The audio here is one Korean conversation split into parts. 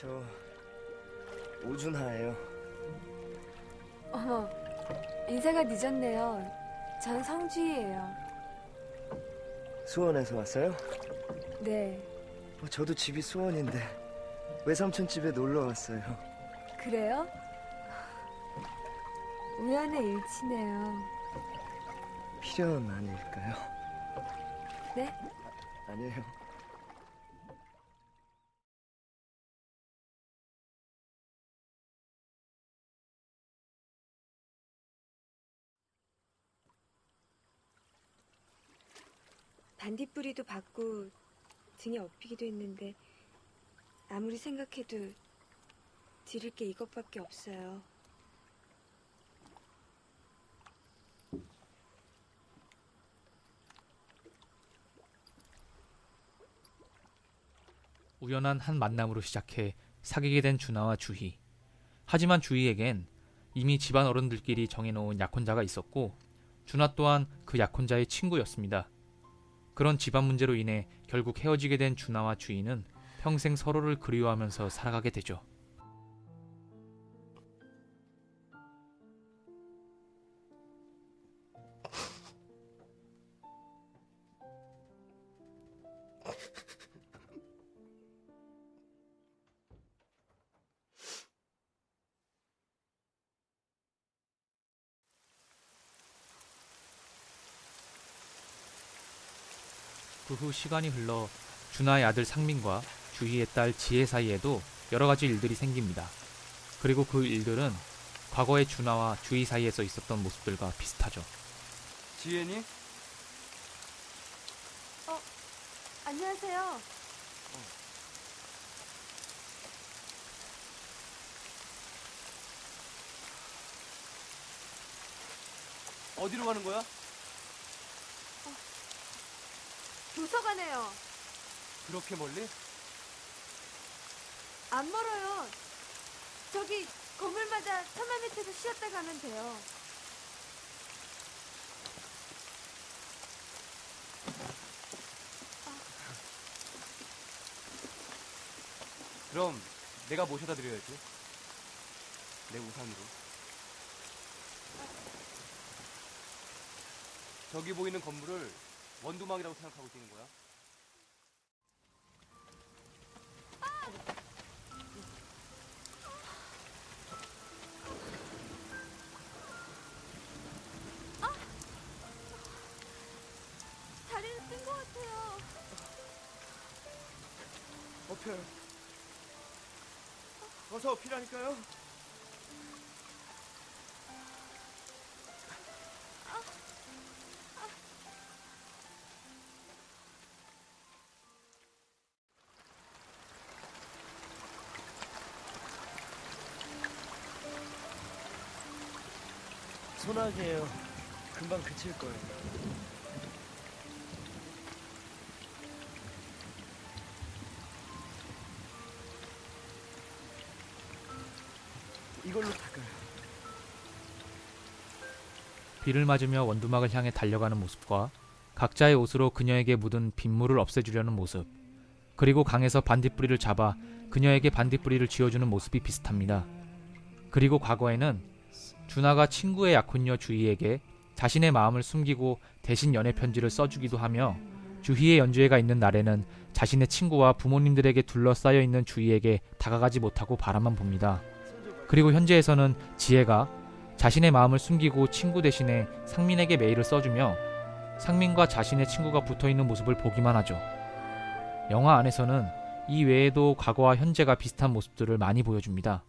저 오준하예요. 어머, 인사가 늦었네요. 전 성주희예요. 수원에서 왔어요? 네, 저도 집이 수원인데 외삼촌 집에 놀러 왔어요. 그래요? 우연의 일치네요. 필연 아닐까요? 네? 아니에요. 반딧불이도 받고 등에 업히기도 했는데 아무리 생각해도 드릴 게 이것밖에 없어요. 우연한 한 만남으로 시작해 사귀게 된 준하와 주희. 하지만 주희에겐 이미 집안 어른들끼리 정해놓은 약혼자가 있었고 준하 또한 그 약혼자의 친구였습니다. 그런 집안 문제로 인해 결국 헤어지게 된 준하와 주희는 평생 서로를 그리워하면서 살아가게 되죠. 그 후 시간이 흘러 준하의 아들 상민과 주희의 딸 지혜 사이에도 여러 가지 일들이 생깁니다. 그리고 그 일들은 과거의 준하와 주희 사이에서 있었던 모습들과 비슷하죠. 지혜니? 안녕하세요. 어디로 가는 거야? 도서관에요. 그렇게 멀리? 안 멀어요. 저기 건물마다 천막 밑에서 쉬었다 가면 돼요. 그럼 내가 모셔다 드려야지. 내 우산으로. 저기 보이는 건물을 원두막이라고 생각하고 뛰는 거야. 다리를 뜬 것 같아요. 엎혀요. 어서 엎히라니까요. 소나기예요. 금방 그칠 거예요. 이걸로 닦아요. 비를 맞으며 원두막을 향해 달려가는 모습과 각자의 옷으로 그녀에게 묻은 빗물을 없애주려는 모습, 그리고 강에서 반딧불이를 잡아 그녀에게 반딧불이를 쥐어주는 모습이 비슷합니다. 그리고 과거에는 준하가 친구의 약혼녀 주희에게 자신의 마음을 숨기고 대신 연애 편지를 써주기도 하며 주희의 연주회가 있는 날에는 자신의 친구와 부모님들에게 둘러싸여 있는 주희에게 다가가지 못하고 바라만 봅니다. 그리고 현재에서는 지혜가 자신의 마음을 숨기고 친구 대신에 상민에게 메일을 써주며 상민과 자신의 친구가 붙어있는 모습을 보기만 하죠. 영화 안에서는 이 외에도 과거와 현재가 비슷한 모습들을 많이 보여줍니다.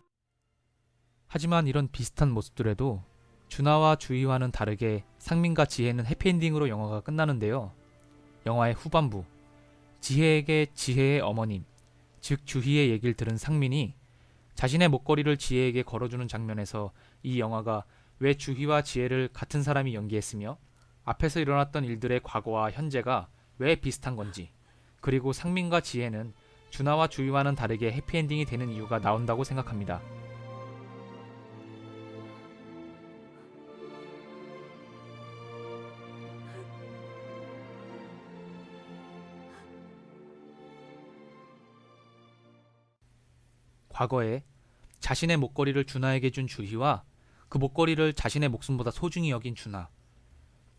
하지만 이런 비슷한 모습들에도 준하와 주희와는 다르게 상민과 지혜는 해피엔딩으로 영화가 끝나는데요. 영화의 후반부, 지혜에게 지혜의 어머님, 즉 주희의 얘기를 들은 상민이 자신의 목걸이를 지혜에게 걸어주는 장면에서 이 영화가 왜 주희와 지혜를 같은 사람이 연기했으며 앞에서 일어났던 일들의 과거와 현재가 왜 비슷한 건지, 그리고 상민과 지혜는 준하와 주희와는 다르게 해피엔딩이 되는 이유가 나온다고 생각합니다. 과거에 자신의 목걸이를 준하에게 준 주희와 그 목걸이를 자신의 목숨보다 소중히 여긴 준하.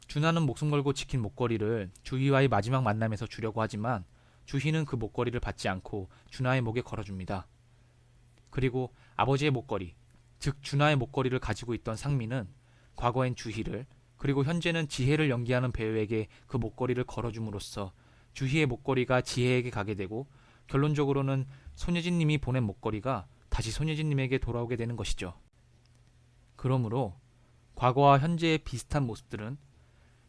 준하는 목숨 걸고 지킨 목걸이를 주희와의 마지막 만남에서 주려고 하지만 주희는 그 목걸이를 받지 않고 준하의 목에 걸어줍니다. 그리고 아버지의 목걸이, 즉 준하의 목걸이를 가지고 있던 상민은 과거엔 주희를, 그리고 현재는 지혜를 연기하는 배우에게 그 목걸이를 걸어줌으로써 주희의 목걸이가 지혜에게 가게 되고, 결론적으로는 손예진님이 보낸 목걸이가 다시 손예진님에게 돌아오게 되는 것이죠. 그러므로 과거와 현재의 비슷한 모습들은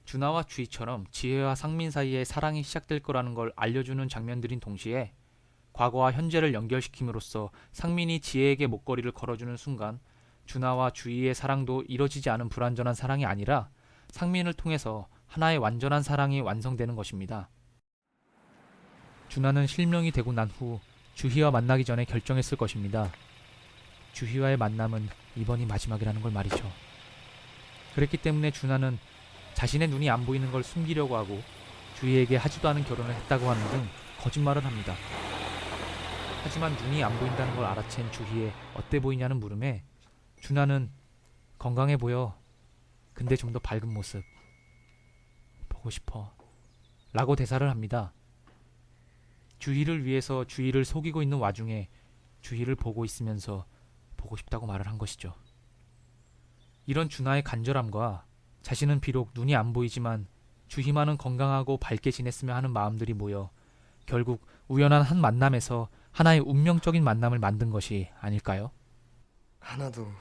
준하와 주희처럼 지혜와 상민 사이에 사랑이 시작될 거라는 걸 알려주는 장면들인 동시에, 과거와 현재를 연결시킴으로써 상민이 지혜에게 목걸이를 걸어주는 순간 준하와 주희의 사랑도 이뤄지지 않은 불완전한 사랑이 아니라 상민을 통해서 하나의 완전한 사랑이 완성되는 것입니다. 준하는 실명이 되고 난 후 주희와 만나기 전에 결정했을 것입니다. 주희와의 만남은 이번이 마지막이라는 걸 말이죠. 그랬기 때문에 준하는 자신의 눈이 안 보이는 걸 숨기려고 하고 주희에게 하지도 않은 결혼을 했다고 하는 등 거짓말을 합니다. 하지만 눈이 안 보인다는 걸 알아챈 주희의 어때 보이냐는 물음에 준하는 건강해 보여. 근데 좀 더 밝은 모습 보고 싶어. 라고 대사를 합니다. 주희를 위해서 주희를 속이고 있는 와중에 주희를 보고 있으면서 보고 싶다고 말을 한 것이죠. 이런 준하의 간절함과 자신은 비록 눈이 안 보이지만 주희만은 건강하고 밝게 지냈으면 하는 마음들이 모여 결국 우연한 한 만남에서 하나의 운명적인 만남을 만든 것이 아닐까요? 하나도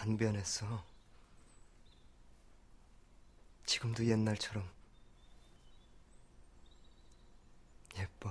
안 변했어. 지금도 옛날처럼 예뻐.